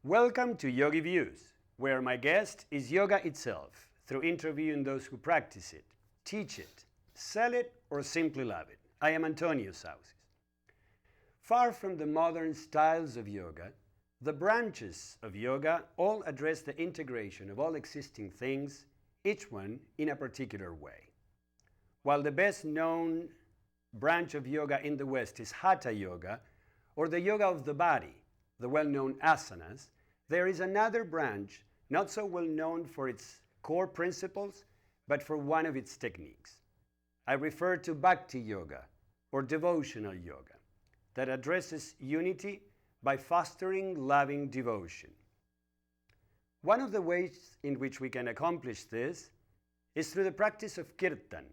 Welcome to YogiViews, where my guest is yoga itself, through interviewing those who practice it, teach it, sell it, or simply love it. I am Antonio Sauces. Far from the modern styles of yoga, the branches of yoga all address the integration of all existing things, each one in a particular way. While the best known branch of yoga in the West is Hatha Yoga, or the yoga of the body, the well-known asanas, there is another branch not so well known for its core principles, but for one of its techniques. I refer to Bhakti Yoga, or devotional yoga, that addresses unity by fostering loving devotion. One of the ways in which we can accomplish this is through the practice of Kirtan,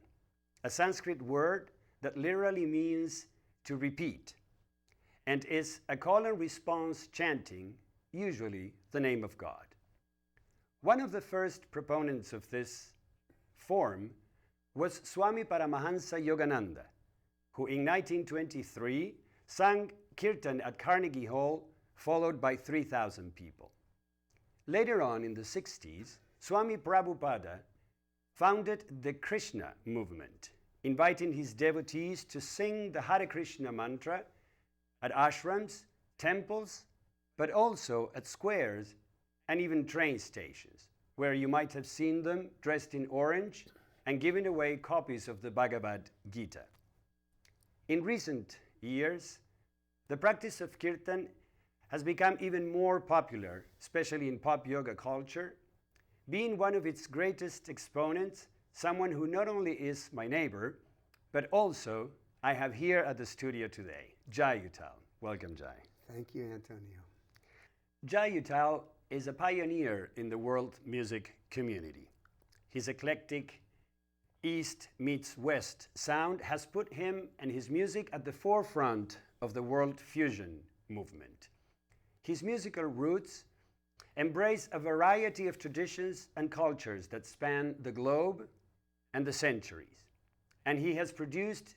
a Sanskrit word that literally means to repeat, and is a call and response chanting, usually the name of God. One of the first proponents of this form was Swami Paramahansa Yogananda, who in 1923 sang Kirtan at Carnegie Hall, followed by 3,000 people. Later on in the 60s, Swami Prabhupada founded the Krishna movement, inviting his devotees to sing the Hare Krishna mantra at ashrams, temples, but also at squares and even train stations, where you might have seen them dressed in orange and giving away copies of the Bhagavad Gita. In recent years, the practice of Kirtan has become even more popular, especially in pop yoga culture, being one of its greatest exponents, someone who not only is my neighbor, but also I have here at the studio today, Jai Uttal. Welcome, Jai. Thank you, Antonio. Jai Uttal is a pioneer in the world music community. His eclectic East meets West sound has put him and his music at the forefront of the world fusion movement. His musical roots embrace a variety of traditions and cultures that span the globe and the centuries. And he has produced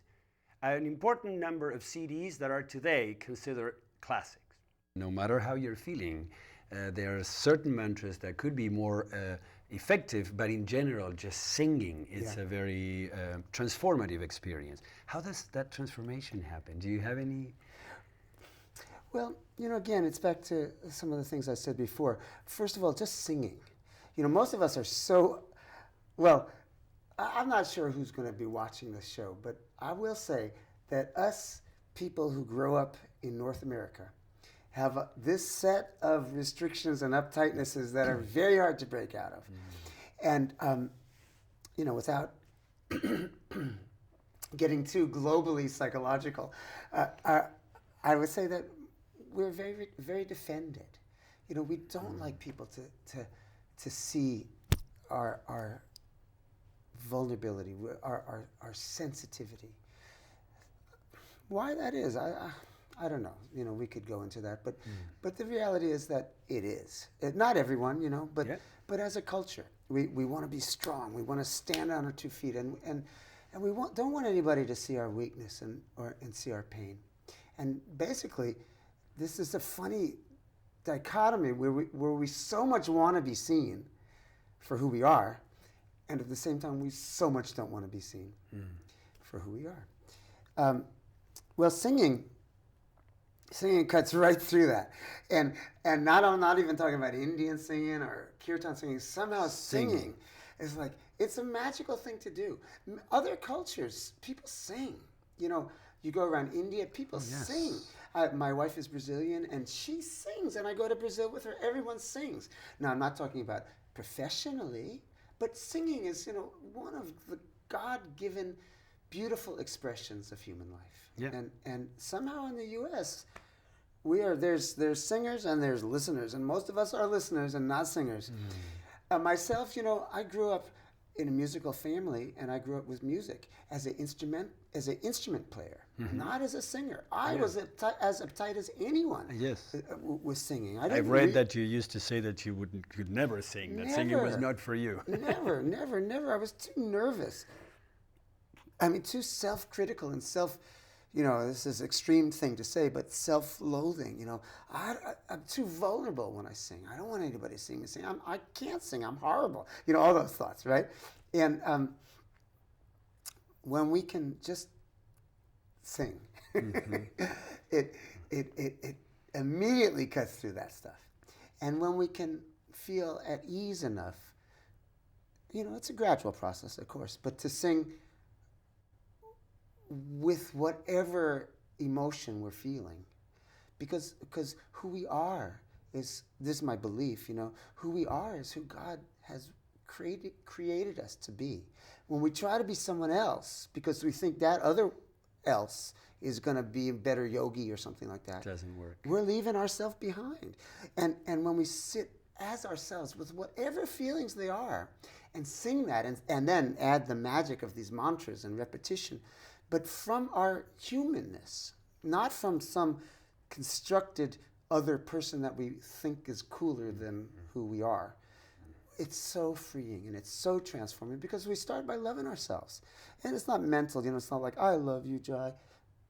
an important number of CDs that are today considered classics. No matter how you're feeling, there are certain mantras that could be more effective, but in general, just singing is a very transformative experience. How does that transformation happen? Do you have any? Well, again, it's back to some of the things I said before. First of all, just singing. Most of us are so, well, I'm not sure who's going to be watching this show, but I will say that us people who grow up in North America have this set of restrictions and uptightnesses that are very hard to break out of. And, without getting too globally psychological, I would say that we're very, very defended. We don't like people to see our vulnerability, our sensitivity. Why that is, I don't know. We could go into that, but the reality is that it is. Not everyone, but as a culture, we want to be strong. We want to stand on our 2 feet, and we don't want anybody to see our weakness and see our pain. And basically, this is a funny dichotomy where we so much want to be seen for who we are, and at the same time, we so much don't want to be seen for who we are. Well, singing cuts right through that, and I'm not even talking about Indian singing or Kirtan singing. Somehow singing is like, it's a magical thing to do. Other cultures, people sing. You go around India, people sing. My wife is Brazilian, and she sings, and I go to Brazil with her. Everyone sings. Now, I'm not talking about professionally, but singing is, one of the God-given beautiful expressions of human life. Yeah. And somehow in the U.S., there's singers and there's listeners, and most of us are listeners and not singers. Myself, I grew up in a musical family, and I grew up with music as an instrument player, not as a singer. I was as uptight as anyone. With singing. I've read that you used to say that you could never sing. That singing was not for you. Never. I was too nervous. I mean, too self-critical and you know, this is extreme thing to say, but self-loathing, you know, I'm too vulnerable when I sing. I don't want anybody to see me sing. I can't sing. I'm horrible. You know, all those thoughts, right? And when we can just sing, it immediately cuts through that stuff. And when we can feel at ease enough, you know, it's a gradual process, of course, but to sing with whatever emotion we're feeling, because who we are is, this is my belief, you know, who we are is who God has created us to be. When we try to be someone else because we think that other else is going to be a better yogi or something like that, doesn't work. We're leaving ourselves behind. And when we sit as ourselves with whatever feelings they are and sing that, and then add the magic of these mantras and repetition, but from our humanness, not from some constructed other person that we think is cooler than who we are. It's so freeing and it's so transforming because we start by loving ourselves. And it's not mental, you know, it's not like, I love you, Jai.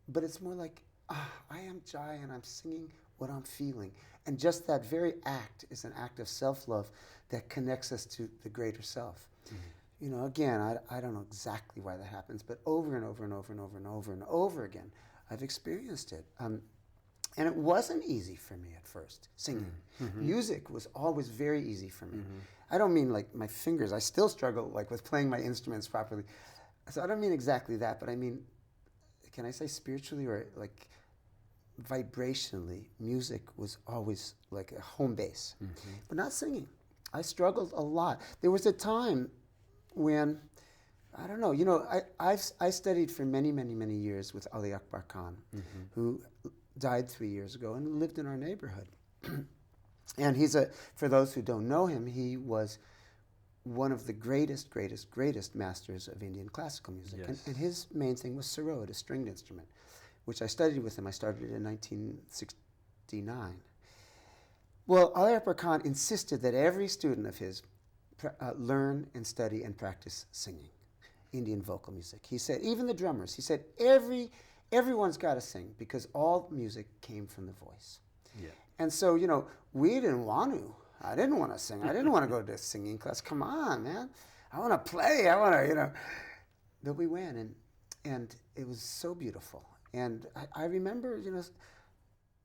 But it's more like, I am Jai and I'm singing what I'm feeling. And just that very act is an act of self-love that connects us to the greater self. You know, again, I don't know exactly why that happens, but over and over and over and over and over and over again, I've experienced it. And it wasn't easy for me at first, singing. Music was always very easy for me. I don't mean like my fingers. I still struggle like with playing my instruments properly. So I don't mean exactly that, but I mean, can I say spiritually or like vibrationally, music was always like a home base, but not singing. I struggled a lot. There was a time when, I don't know, you know, I studied for many, many, many years with Ali Akbar Khan, who died 3 years ago and lived in our neighborhood. And for those who don't know him, he was one of the greatest, greatest, greatest masters of Indian classical music. Yes. And his main thing was sarod, a stringed instrument, which I studied with him. I started in 1969. Well, Ali Akbar Khan insisted that every student of his learn and study and practice singing, Indian vocal music. He said, even the drummers, he said, everyone's got to sing because all music came from the voice. Yeah. And so, you know, we didn't want to. I didn't want to sing. I didn't want to go to singing class. Come on, man. I want to play. I want to, you know. But we went, and it was so beautiful. And I remember, you know,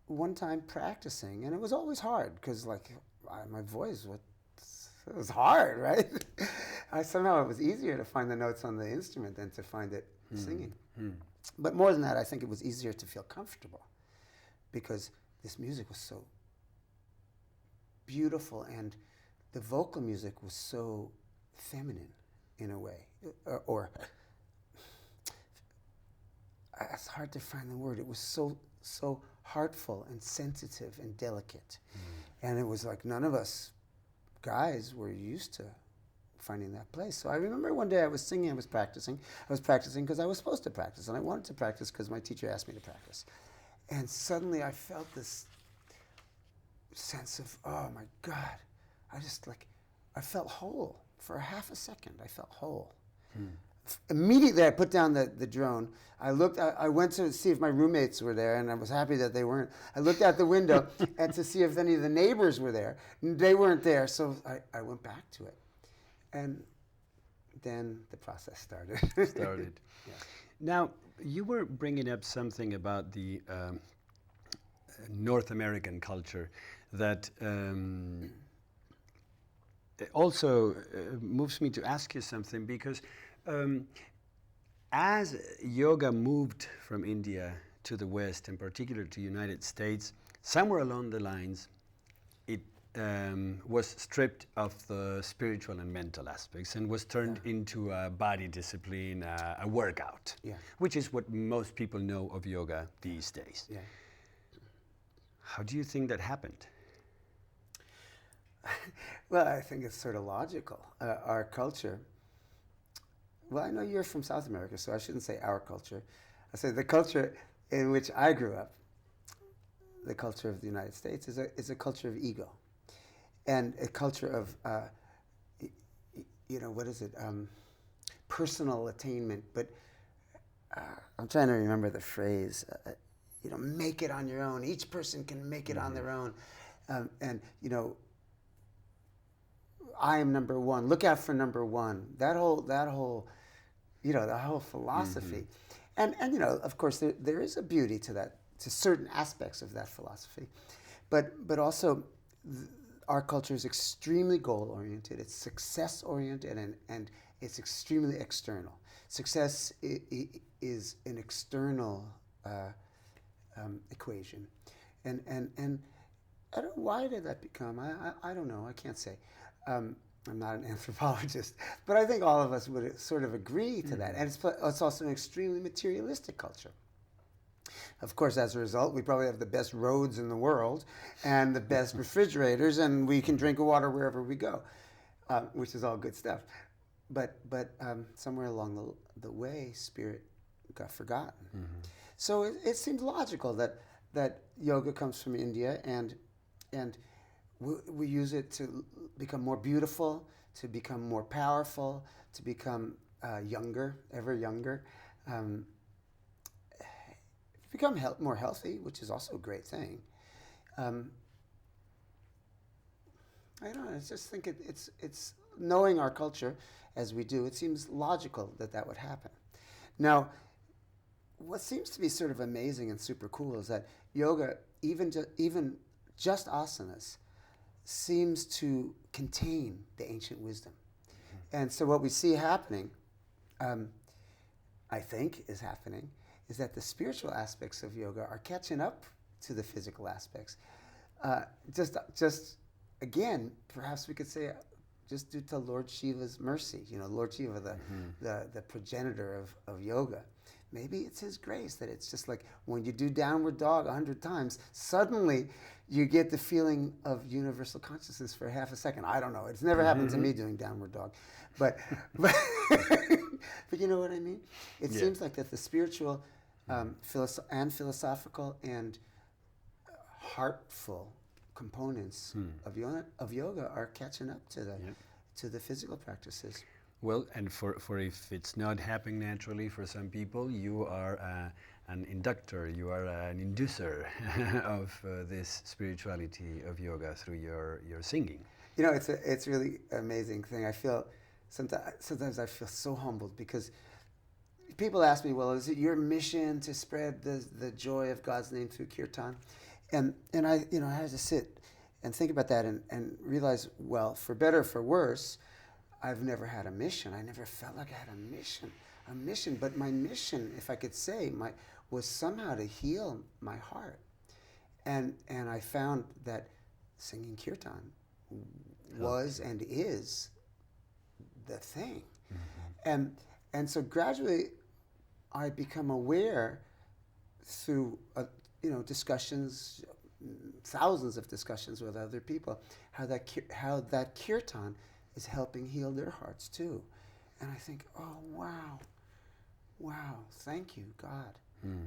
one time practicing, and it was always hard because, like, my voice it was hard, right? Somehow it was easier to find the notes on the instrument than to find it singing. But more than that, I think it was easier to feel comfortable because this music was so beautiful and the vocal music was so feminine in a way. Or it's hard to find the word. It was so heartful and sensitive and delicate. And it was like none of us guys were used to finding that place. So I remember one day I was singing, I was practicing because I was supposed to practice, and I wanted to practice because my teacher asked me to practice. And suddenly I felt this sense of, oh my God, I felt whole. For half a second, I felt whole. Immediately I put down the drone. I went to see if my roommates were there, and I was happy that they weren't. I looked out the window and to see if any of the neighbors were there. They weren't there, so I went back to it. And then the process started. Yeah. Now, you were bringing up something about the North American culture that also moves me to ask you something, because as yoga moved from India to the West, in particular to the United States, somewhere along the lines, it was stripped of the spiritual and mental aspects and was turned into a body discipline, a workout, which is what most people know of yoga these days. Yeah. How do you think that happened? Well, I think it's sort of logical. Our culture, well, I know you're from South America, so I shouldn't say our culture. I say the culture in which I grew up, the culture of the United States, is a culture of ego. And a culture of, you know, what is it? Personal attainment, but I'm trying to remember the phrase, make it on your own. Each person can make it on their own. And, I am number one. Look out for number one. That whole philosophy. And of course, there is a beauty to that, to certain aspects of that philosophy. But also, our culture is extremely goal-oriented. It's success-oriented, and it's extremely external. Success is an external equation. And I don't know, why did that become? I don't know. I can't say. I'm not an anthropologist, but I think all of us would sort of agree to that. And it's also an extremely materialistic culture. Of course, as a result, we probably have the best roads in the world and the best refrigerators, and we can drink water wherever we go, which is all good stuff. But somewhere along the way, spirit got forgotten. So it seemed logical that yoga comes from India, and we use it to become more beautiful, to become more powerful, to become younger, ever younger. Become more healthy, which is also a great thing. I don't know. I just think it's knowing our culture as we do. It seems logical that would happen. Now, what seems to be sort of amazing and super cool is that yoga, even just asanas, seems to contain the ancient wisdom. And so what we see happening, I think is happening, is that the spiritual aspects of yoga are catching up to the physical aspects. Just again, perhaps we could say, just due to Lord Shiva's mercy. Lord Shiva, the progenitor of yoga. Maybe it's his grace that it's just like when you do downward dog 100 times, suddenly you get the feeling of universal consciousness for half a second. I don't know. It's never happened to me doing downward dog. But you know what I mean? It seems like that the spiritual philosophical and heartful components of yoga are catching up to the physical practices. Well, and for if it's not happening naturally for some people, you are an inductor, you are an inducer of this spirituality of yoga through your singing. It's really amazing thing. I feel sometimes I feel so humbled because people ask me, well, is it your mission to spread the joy of God's name through Kirtan? And I had to sit and think about that and realize, well, for better or for worse, I've never had a mission. I never felt like I had a mission. But my mission, if I could say, was somehow to heal my heart. And I found that singing Kirtan was and is the thing. And so gradually I become aware through discussions, thousands of discussions with other people, how that Kirtan is helping heal their hearts too. And I think, oh, wow, thank you, God,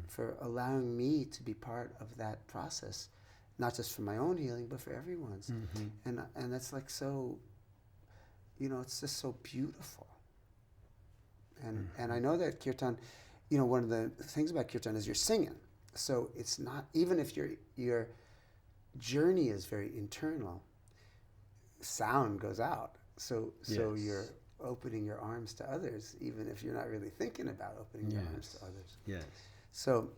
for allowing me to be part of that process, not just for my own healing, but for everyone's. And that's like so, it's just so beautiful. And I know that Kirtan, one of the things about Kirtan is you're singing. So it's not, even if your journey is very internal, sound goes out. So you're opening your arms to others, even if you're not really thinking about opening your arms to others. Yes. So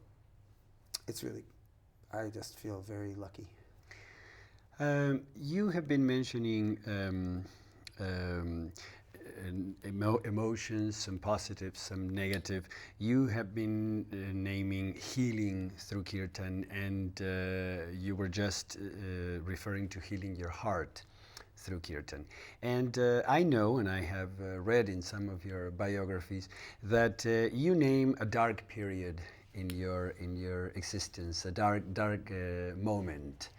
it's really, I just feel very lucky. You have been mentioning emotions, some positive, some negative. You have been naming healing through Kirtan, and you were just referring to healing your heart through Kirtan. And I know, and I have read in some of your biographies, that you name a dark period in your existence, a dark moment.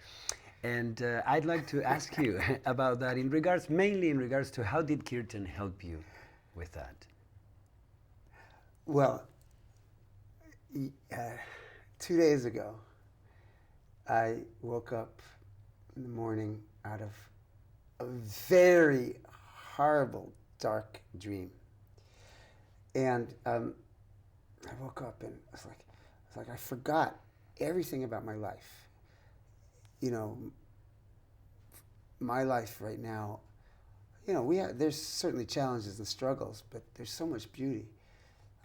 And I'd like to ask you about that mainly in regards to how did Kirtan help you with that? Well, 2 days ago, I woke up in the morning out of a very horrible, dark dream. And I woke up and it's like I forgot everything about my life. You know, my life right now, you know, there's certainly challenges and struggles, but there's so much beauty.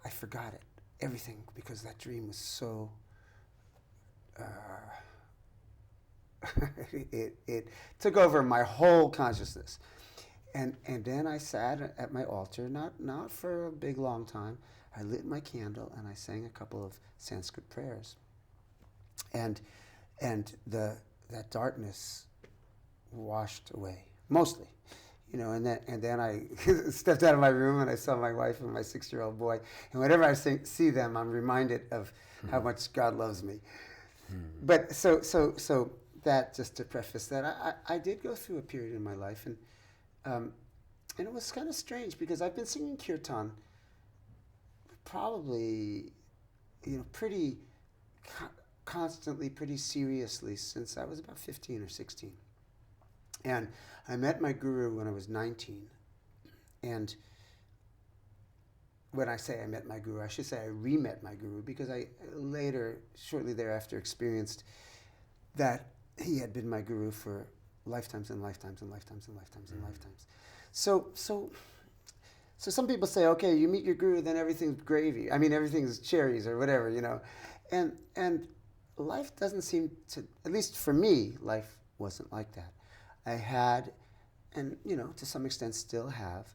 I forgot it, everything, because that dream was so, it took over my whole consciousness. And then I sat at my altar, not for a big long time. I lit my candle and I sang a couple of Sanskrit prayers. And that darkness washed away, mostly. You know, and then I stepped out of my room and I saw my wife and my 6-year-old boy. And whenever I see them, I'm reminded of how much God loves me. But so that, just to preface that, I did go through a period in my life, and it was kind of strange because I've been singing Kirtan probably, you know, pretty constantly, pretty seriously since I was about 15 or 16. And I met my guru when I was 19. And when I say I met my guru, I should say I re-met my guru, because I later, shortly thereafter, experienced that he had been my guru for lifetimes and lifetimes and lifetimes and lifetimes and lifetimes. So some people say, okay, you meet your guru, then everything's gravy. I mean, everything's cherries or whatever, you know. And life doesn't seem to, at least for me, life wasn't like that. I had, and you know, to some extent still have,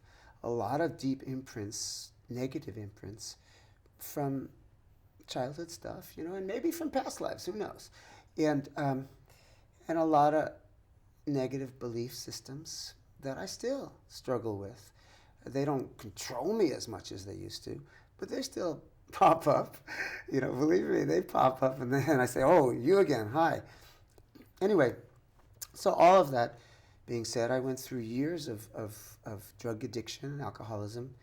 a lot of deep imprints, negative imprints, from childhood stuff, you know, and maybe from past lives, who knows, and a lot of negative belief systems that I still struggle with. They don't control me as much as they used to, but they still pop up. You know, believe me, they pop up, and then I say, "Oh, you again? Hi." Anyway, so all of that being said, I went through years of drug addiction and alcoholism,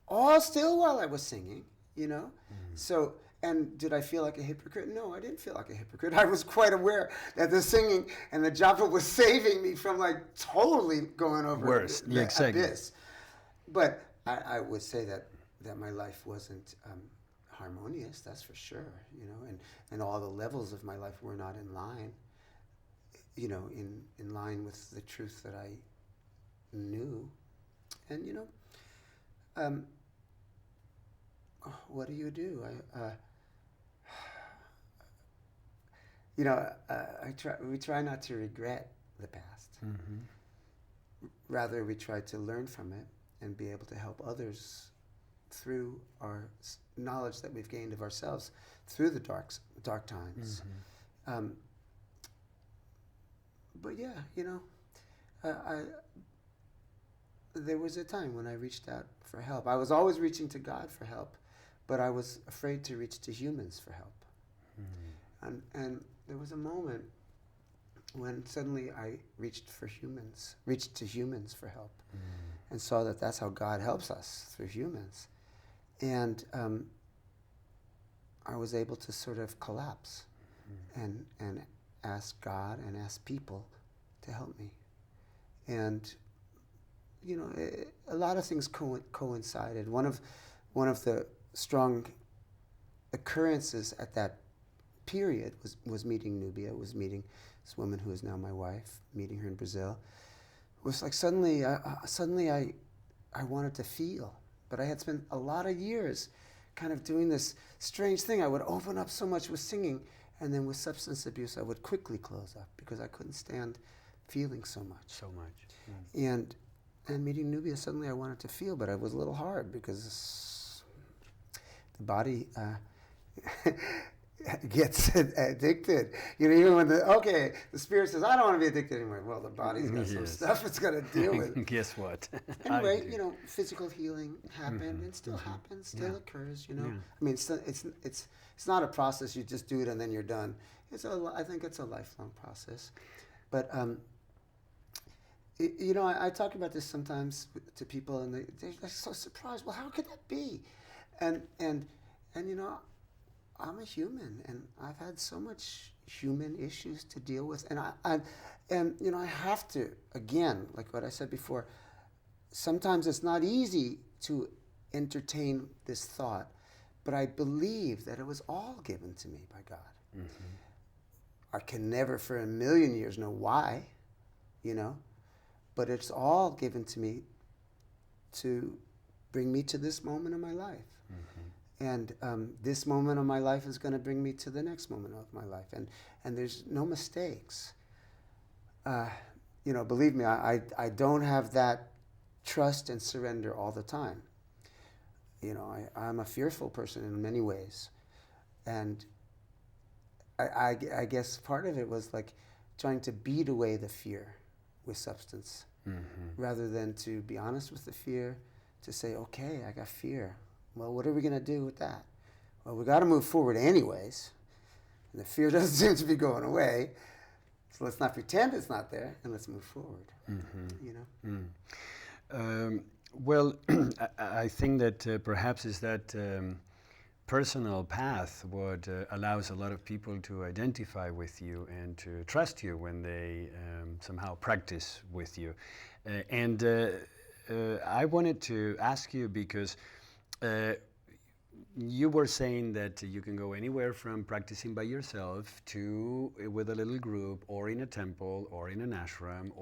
all still while I was singing, you know. So, and did I feel like a hypocrite? No, I didn't feel like a hypocrite. I was quite aware that the singing and the japa was saving me from like totally going over the abyss. But I would say that my life wasn't harmonious, that's for sure, you know, and all the levels of my life were not in line, you know, in line with the truth that I knew. And, you know, what do you do? You know, we try not to regret the past. Rather, we try to learn from it and be able to help others through our knowledge that we've gained of ourselves through the dark times. But yeah, you know, there was a time when I reached out for help. I was always reaching to God for help, but I was afraid to reach to humans for help. And there was a moment when suddenly I reached to humans for help, and saw that that's how God helps us, through humans. And I was able to sort of collapse and ask God and ask people to help me. And, you know, a lot of things coincided. One of the strong occurrences at that period was meeting Nubia, was meeting this woman who is now my wife, meeting her in Brazil. It was like suddenly I wanted to feel, but I had spent a lot of years kind of doing this strange thing. I would open up so much with singing, and then with substance abuse I would quickly close up because I couldn't stand feeling so much. And meeting Nubia, suddenly I wanted to feel, but it was a little hard because the body gets addicted. You know, even when the spirit says, I don't want to be addicted anymore. Well, the body's got some stuff it's got to deal with. Guess what? Anyway, you know, physical healing happened and still happens, still occurs, you know. I mean, it's not a process, you just do it and then you're done. I think it's a lifelong process. But, you know, I talk about this sometimes to people, and they're so surprised. Well, how could that be? And you know, I'm a human, and I've had so much human issues to deal with, and you know, I have to, again, like what I said before, sometimes it's not easy to entertain this thought, but I believe that it was all given to me by God. Mm-hmm. I can never for a million years know why, you know, but it's all given to me to bring me to this moment of my life. Mm-hmm. And this moment of my life is going to bring me to the next moment of my life. And there's no mistakes. You know, believe me, I don't have that trust and surrender all the time. You know, I'm a fearful person in many ways. And I guess part of it was like trying to beat away the fear with substance, rather than to be honest with the fear, to say, okay, I got fear. Well, what are we going to do with that? Well, we got to move forward anyways. And the fear doesn't seem to be going away. So let's not pretend it's not there, and let's move forward. You know? Well, I think that perhaps is that personal path what allows a lot of people to identify with you and to trust you when they somehow practice with you. And I wanted to ask you because you were saying that you can go anywhere from practicing by yourself to with a little group or in a temple or in an ashram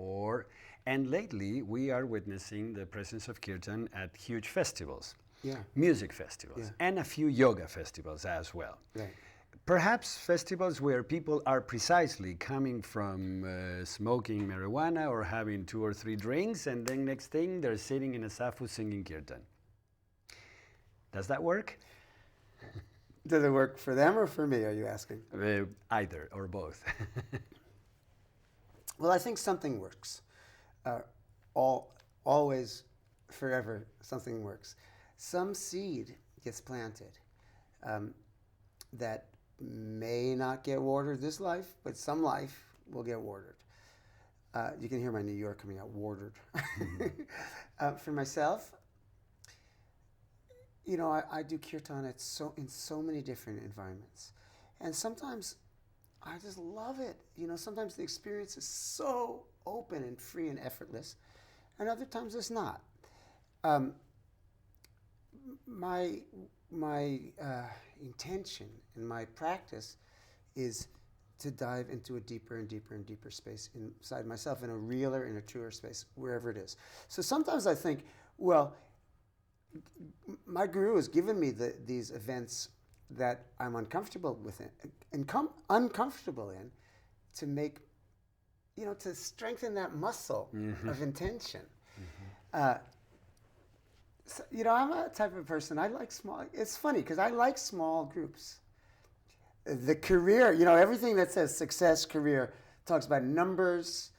and lately we are witnessing the presence of Kirtan at huge festivals, music festivals, and a few yoga festivals as well. Right. Perhaps festivals where people are precisely coming from smoking marijuana or having 2 or 3 drinks, and then next thing they're sitting in a safu singing Kirtan. Does that work? Does it work for them or for me, are you asking? Either or both. Well, I think something works. Always, forever, something works. Some seed gets planted that may not get watered this life, but some life will get watered. You can hear my New York coming out, watered. For myself, you know, I do Kirtan in so many different environments. And sometimes I just love it. You know, sometimes the experience is so open and free and effortless, and other times it's not. My intention and my practice is to dive into a deeper and deeper and deeper space inside myself, in a realer and a truer space, wherever it is. So sometimes I think, well, my guru has given me these events that I'm uncomfortable with uncomfortable in, to make, you know, to strengthen that muscle of intention. So, you know, I'm a type of person, I like small, it's funny because I like small groups. The career, you know, everything that says success, career, talks about numbers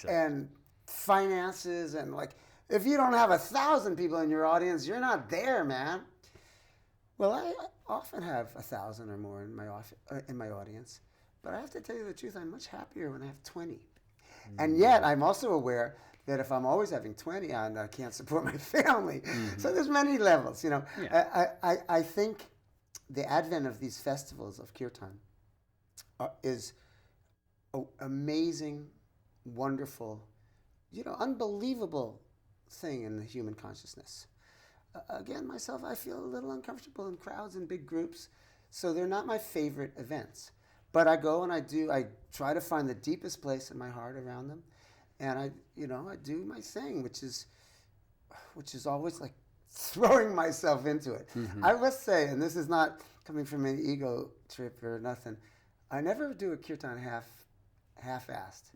and finances, and like, if you don't have 1,000 people in your audience, you're not there, man. Well, I often have 1,000 or more in my audience, but I have to tell you the truth, I'm much happier when I have 20. And yet, I'm also aware that if I'm always having 20, I can't support my family. So there's many levels, you know. I think the advent of these festivals of Kirtan is an amazing, wonderful, you know, unbelievable thing in the human consciousness. Again, myself, I feel a little uncomfortable in crowds and big groups, so they're not my favorite events. But I go and I try to find the deepest place in my heart around them, and I do my thing, which is always like throwing myself into it. I must say, and this is not coming from an ego trip or nothing, I never do a Kirtan half-assed.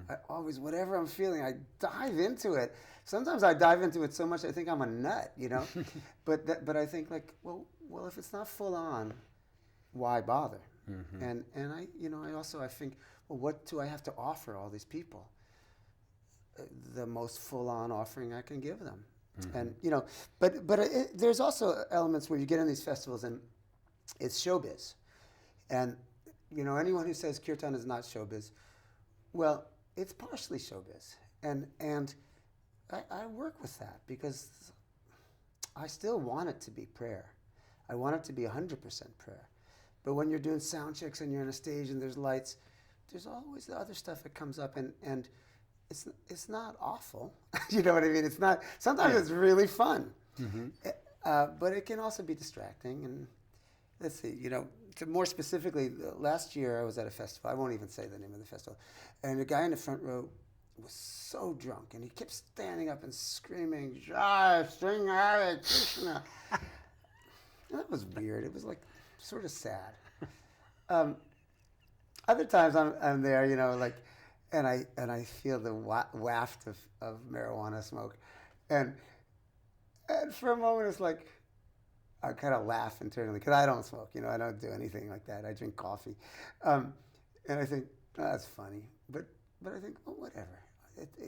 I always, whatever I'm feeling, I dive into it. Sometimes I dive into it so much I think I'm a nut, you know. but I think like, well, if it's not full on, why bother? And I think, well, what do I have to offer all these people? The most full on offering I can give them. And you know, but there's also elements where you get in these festivals and it's showbiz. And you know, anyone who says Kirtan is not showbiz, well, it's partially showbiz. And I work with that because I still want it to be prayer. I want it to be 100% prayer. But when you're doing sound checks and you're on a stage and there's lights, there's always the other stuff that comes up, and it's not awful. You know what I mean? It's not. Sometimes it's really fun, but it can also be distracting. let's see, more specifically, last year I was at a festival. I won't even say the name of the festival. And a guy in the front row was so drunk, and he kept standing up and screaming, Jai, sing Hare Krishna. That was weird. It was like sort of sad. Other times I'm there, and I feel the waft of marijuana smoke, and for a moment it's like I kind of laugh internally because I don't smoke, I don't do anything like that. I drink coffee, and I think that's funny, but I think whatever.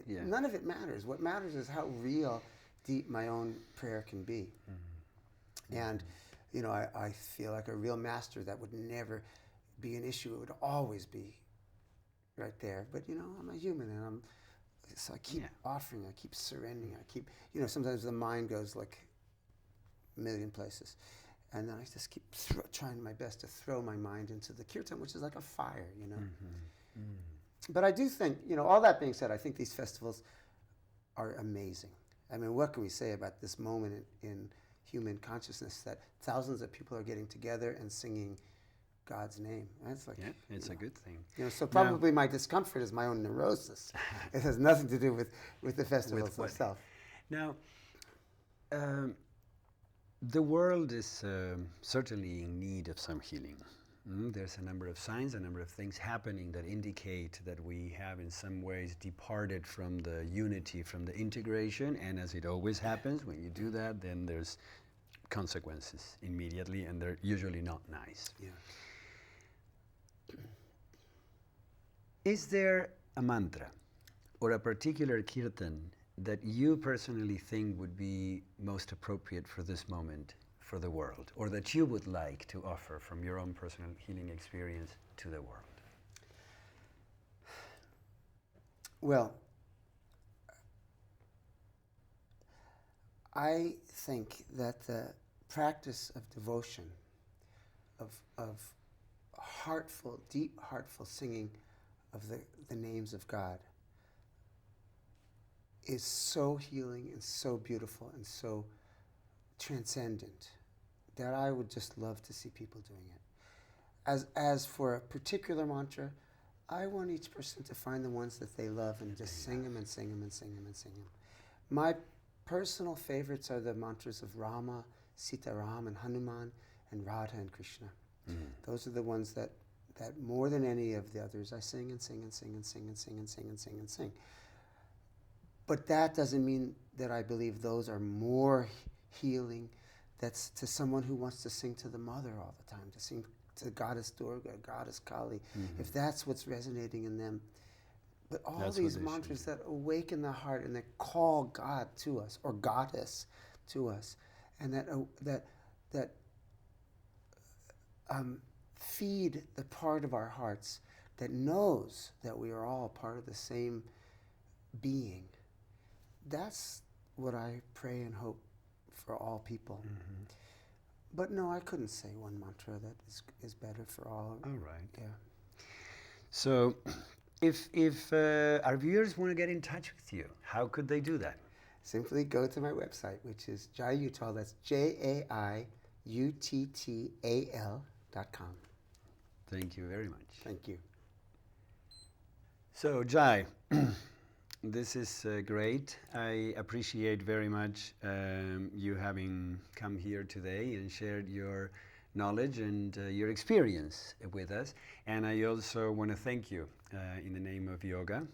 None of it matters. What matters is how real, deep my own prayer can be, and I feel like a real master that would never be an issue. It would always be right there. But I'm a human, and so I keep offering, I keep surrendering, I keep, sometimes the mind goes like a million places, and then I just keep trying my best to throw my mind into the kirtan, which is like a fire, But I do think, all that being said, I think these festivals are amazing. I mean, what can we say about this moment in human consciousness that thousands of people are getting together and singing God's name? That's like, it's a good thing. So probably my discomfort is my own neurosis. It has nothing to do with the festivals themselves. Now, the world is certainly in need of some healing. There's a number of signs, a number of things happening that indicate that we have in some ways departed from the unity, from the integration, and as it always happens, when you do that, then there's consequences immediately, and they're usually not nice. Yeah. Is there a mantra or a particular kirtan that you personally think would be most appropriate for this moment, for the world, or that you would like to offer from your own personal healing experience to the world? Well, I think that the practice of devotion, of heartful, deep, heartful singing of the names of God is so healing and so beautiful and so transcendent that I would just love to see people doing it. As for a particular mantra, I want each person to find the ones that they love and just sing them and sing them and sing them and sing them. My personal favorites are the mantras of Rama, Sita Ram, and Hanuman, and Radha and Krishna. Those are the ones that more than any of the others I sing and sing and sing and sing and sing and sing and sing and sing. But that doesn't mean that I believe those are more healing. That's to someone who wants to sing to the mother all the time, to sing to Goddess Durga, Goddess Kali, if that's what's resonating in them. But all these mantras that awaken the heart and that call God to us, or Goddess to us, and that feed the part of our hearts that knows that we are all part of the same being. That's what I pray and hope for all people. But no, I couldn't say one mantra that is better for all. All right. Yeah. So, if our viewers want to get in touch with you, how could they do that? Simply go to my website, which is Jai Uttal. That's JAIUTTAL.com. Thank you very much. Thank you. So, Jai, this is great. I appreciate very much you having come here today and shared your knowledge and your experience with us. And I also want to thank you in the name of yoga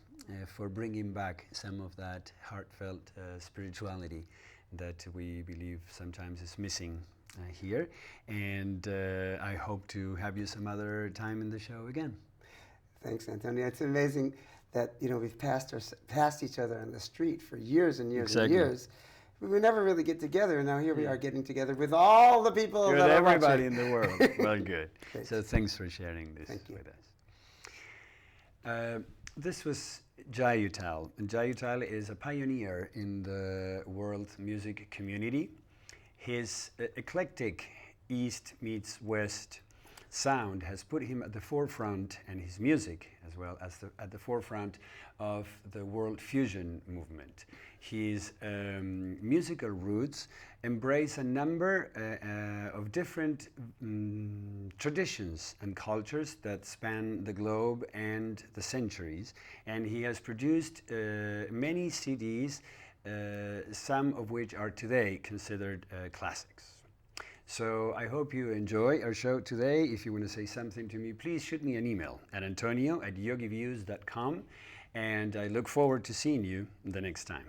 for bringing back some of that heartfelt spirituality that we believe sometimes is missing here. And I hope to have you some other time in the show again. Thanks, Antonio. It's amazing that we've passed each other on the street for years and years and years. We never really get together, and now here we are getting together with all the people that are everybody watching. in the world. Well, good. So thanks for sharing this with us. This was Jai Uttal. Jai Uttal is a pioneer in the world music community. His eclectic East meets West sound has put him at the forefront, and his music as well as at the forefront of the world fusion movement. His musical roots embrace a number of different traditions and cultures that span the globe and the centuries, and he has produced many CDs, some of which are today considered classics. So I hope you enjoy our show today. If you want to say something to me, please shoot me an email at antonio@yogiviews.com, and I look forward to seeing you the next time.